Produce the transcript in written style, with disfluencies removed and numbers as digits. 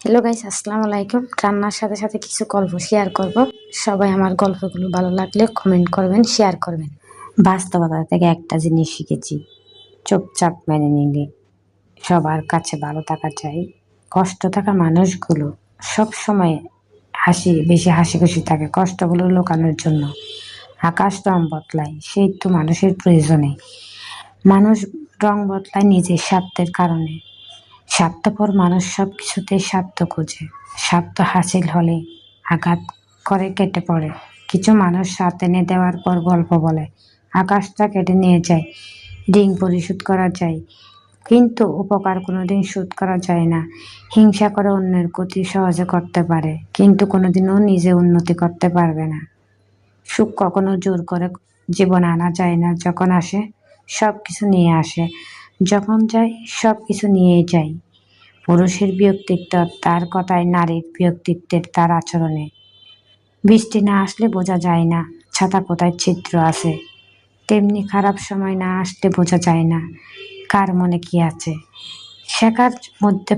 Hello guys, আসসালামু আলাইকুম। রান্নার সাথে সাথে কিছু গল্প শেয়ার করব। সবাই আমার গল্পগুলো ভালো লাগলে কমেন্ট করবেন, শেয়ার করবেন। বাস্তবতা থেকে একটা জিনিস শিখেছি, চুপচাপ মেনে নিলে সবার কাছে ভালো থাকা চাই। কষ্ট থাকা মানুষগুলো সব সময় বেশি হাসি খুশি থাকে কষ্টগুলো লুকানোর জন্য। আকাশ রং বদলায়, সেই তো মানুষের প্রয়োজনে। মানুষ রং বদলায় নিজের স্বার্থের কারণে। স্বার্থপর মানুষ সব কিছুতেই স্বার্থ খোঁজে। স্বার্থ হাসিল হলে আঘাত করে কেটে পড়ে। কিছু মানুষ স্বার্থ এনে দেওয়ার পর গল্প বলে, আকাশটা কেটে নিয়ে যায়, ঋণ পরিশোধ করা যায়, কিন্তু উপকার কোনোদিন শোধ করা যায় না। হিংসা করে অন্যের ক্ষতি সহজে করতে পারে, কিন্তু কোনোদিনও নিজে উন্নতি করতে পারবে না। সুখ কখনো জোর করে জীবনে আনা যায় না। যখন আসে সব কিছু নিয়ে আসে, যখন যায় সব কিছু নিয়ে যায়। পুরুষের ব্যক্তিত্ব তার কথায়, নারীর ব্যক্তিত্বের তার আচরণে। বৃষ্টি না আসলে বোঝা যায় না ছাতা কোথায় ছিদ্র আছে, তেমনি খারাপ সময় না আসলে বোঝা যায় না কার মনে কি আছে। শেখার মধ্যে